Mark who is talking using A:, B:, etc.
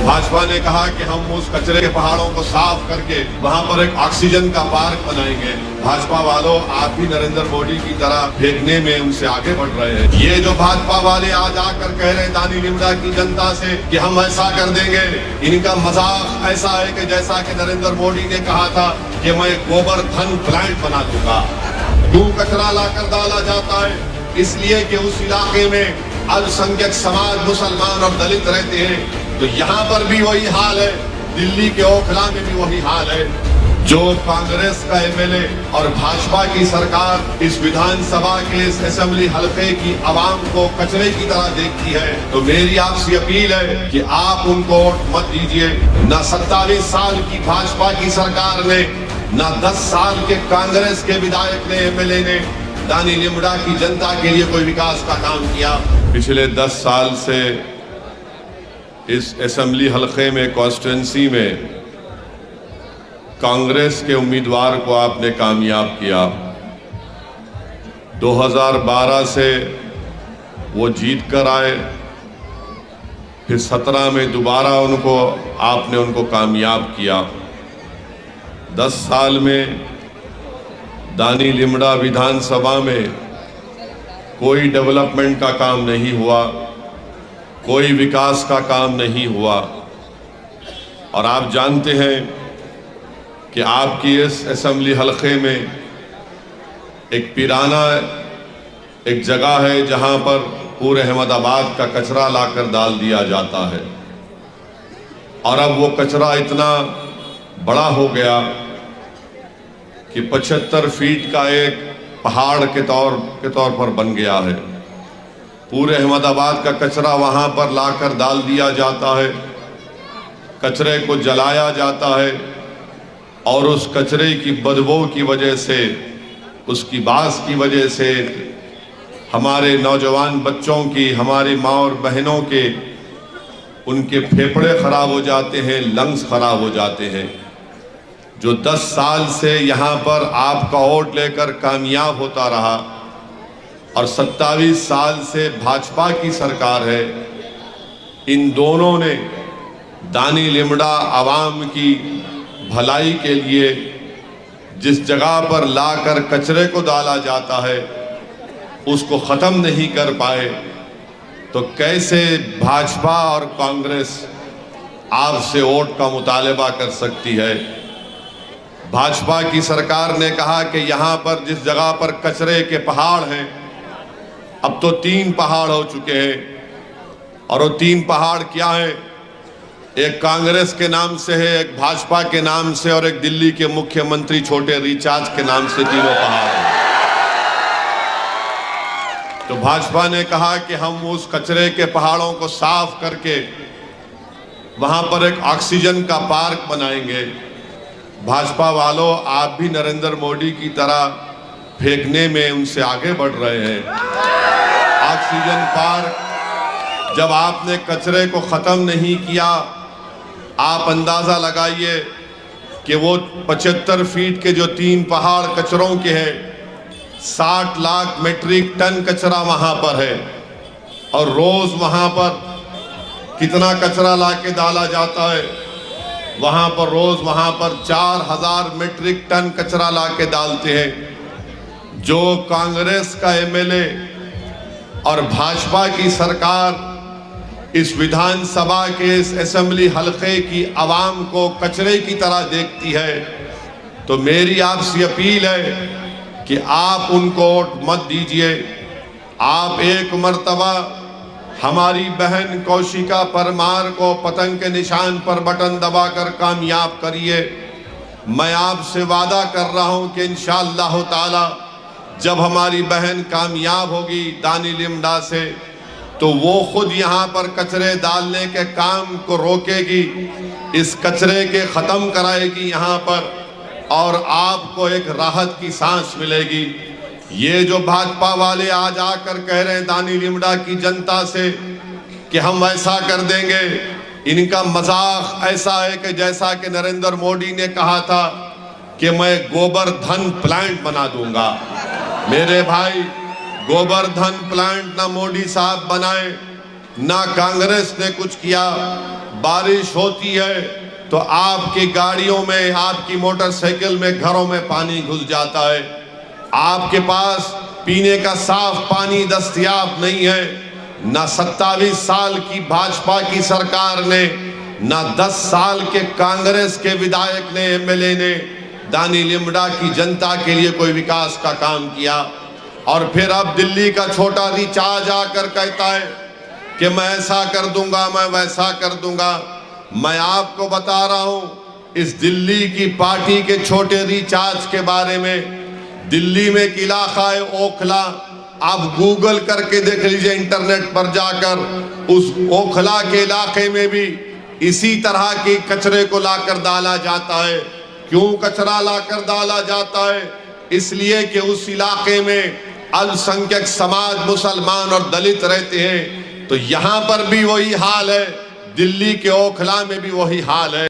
A: भाजपा ने कहा कि हम उस कचरे के पहाड़ों को साफ करके वहां पर एक ऑक्सीजन का पार्क बनाएंगे। भाजपा वालों, आप भी नरेंद्र मोदी की तरह फेंकने में उनसे आगे बढ़ रहे हैं। ये जो भाजपा वाले आज आकर कह रहे हैं दानी लिमड़ा की जनता से कि हम ऐसा कर देंगे, इनका मजाक ऐसा है कि जैसा कि नरेंद्र मोदी ने कहा था कि मैं गोबर धन प्लांट बना दूंगा। क्यों कचरा लाकर डाला जाता है? इसलिए कि उस इलाके में अल्पसंख्यक समाज, मुसलमान और दलित रहते हैं। तो यहाँ पर भी वही हाल है, दिल्ली के ओखला में भी वही हाल है। जो कांग्रेस का एमएलए और भाजपा की सरकार इस विधानसभा के इस असेंबली हलके की आवाम को कचरे की तरह देखती है, तो मेरी आपसे अपील है कि आप उनको वोट मत दीजिए। न 27 साल की भाजपा की सरकार ने, न 10 साल के कांग्रेस के विधायक ने, एमएलए ने दानी लिमड़ा की जनता के लिए कोई विकास का काम किया। पिछले 10 साल से इस असेंबली हलके में, कॉन्स्टिट्यूंसी में कांग्रेस के उम्मीदवार को आपने कामयाब किया। 2012 से वो जीत कर आए, फिर 17 में दोबारा आपने उनको कामयाब किया। 10 साल में दानी लिमड़ा विधानसभा में कोई डेवलपमेंट का काम नहीं हुआ, कोई विकास का काम नहीं हुआ। और आप जानते हैं कि आपकी इस असेंबली हलके में एक पिराना एक जगह है जहां पर पूरे अहमदाबाद का कचरा लाकर डाल दिया जाता है। और अब वो कचरा इतना बड़ा हो गया कि 75 फीट का एक पहाड़ के तौर पर बन गया है। पूरे अहमदाबाद का कचरा वहां पर लाकर डाल दिया जाता है, कचरे को जलाया जाता है और उस कचरे की बदबू की वजह से, उसकी बास की वजह से हमारे नौजवान बच्चों की, हमारी माँ और बहनों के, उनके फेफड़े खराब हो जाते हैं, लंग्स खराब हो जाते हैं। जो 10 साल से यहाँ पर आपका वोट लेकर कामयाब होता रहा और 27 साल से भाजपा की सरकार है, इन दोनों ने दानी लिमड़ा आवाम की भलाई के लिए जिस जगह पर लाकर कचरे को डाला जाता है उसको ख़त्म नहीं कर पाए, तो कैसे भाजपा और कांग्रेस आपसे वोट का मुतालबा कर सकती है? भाजपा की सरकार ने कहा कि यहाँ पर जिस जगह पर कचरे के पहाड़ हैं, अब तो 3 पहाड़ हो चुके हैं। और वो 3 पहाड़ क्या है? एक कांग्रेस के नाम से है, एक भाजपा के नाम से और एक दिल्ली के मुख्यमंत्री छोटे रिचार्ज के नाम से, तीनों पहाड़ हैं। तो भाजपा ने कहा कि हम उस कचरे के पहाड़ों को साफ करके वहां पर एक ऑक्सीजन का पार्क बनाएंगे। भाजपा वालों, आप भी नरेंद्र मोदी की तरह फेंकने में उनसे आगे बढ़ रहे हैं। ऑक्सीजन पार्क, जब आपने कचरे को खत्म नहीं किया, आप अंदाजा लगाइए कि वो 75 फीट के जो 3 पहाड़ कचरों के हैं, 60 लाख मीट्रिक टन कचरा वहां पर है। और रोज वहां पर कितना कचरा लाके डाला जाता है? वहां पर रोज 4000 मीट्रिक टन कचरा लाके डालते हैं। जो कांग्रेस का एमएलए और भाजपा की सरकार इस विधानसभा के इस असेंबली हलके की आवाम को कचरे की तरह देखती है, तो मेरी आपसे अपील है कि आप उनको वोट मत दीजिए। आप एक मर्तबा हमारी बहन कौशिका परमार को पतंग के निशान पर बटन दबाकर कामयाब करिए। मैं आपसे वादा कर रहा हूं कि इंशाअल्लाह ताला जब हमारी बहन कामयाब होगी दानी लिमड़ा से, तो वो खुद यहाँ पर कचरे डालने के काम को रोकेगी, इस कचरे के ख़त्म कराएगी यहाँ पर, और आपको एक राहत की सांस मिलेगी। ये जो भाजपा वाले आज आकर कह रहे हैं दानी लिमड़ा की जनता से कि हम ऐसा कर देंगे, इनका मजाक ऐसा है कि जैसा कि नरेंद्र मोदी ने कहा था कि मैं गोबर धन प्लांट बना दूंगा। मेरे भाई, गोवर्धन प्लांट ना मोदी साहब बनाए, ना कांग्रेस ने कुछ किया। बारिश होती है तो आपकी गाड़ियों में, आपकी मोटरसाइकिल में, घरों में पानी घुस जाता है। आपके पास पीने का साफ पानी दस्तयाब नहीं है। ना 27 साल की भाजपा की सरकार ने, ना 10 साल के कांग्रेस के विधायक ने, एमएलए ने दानी लिमड़ा की जनता के लिए कोई विकास का काम किया। और फिर अब दिल्ली का छोटा रिचार्ज आकर कहता है कि मैं ऐसा कर दूंगा, मैं वैसा कर दूंगा। मैं आपको बता रहा हूं इस दिल्ली की पार्टी के छोटे रिचार्ज के बारे में। दिल्ली में एक इलाका है ओखला, आप गूगल करके देख लीजिए इंटरनेट पर जाकर। उस ओखला के इलाके में भी इसी तरह के कचरे को लाकर डाला जाता है। क्यों कचरा लाकर डाला जाता है? इसलिए कि उस इलाके में अल्पसंख्यक समाज, मुसलमान और दलित रहते हैं। तो यहां पर भी वही हाल है, दिल्ली के ओखला में भी वही हाल है।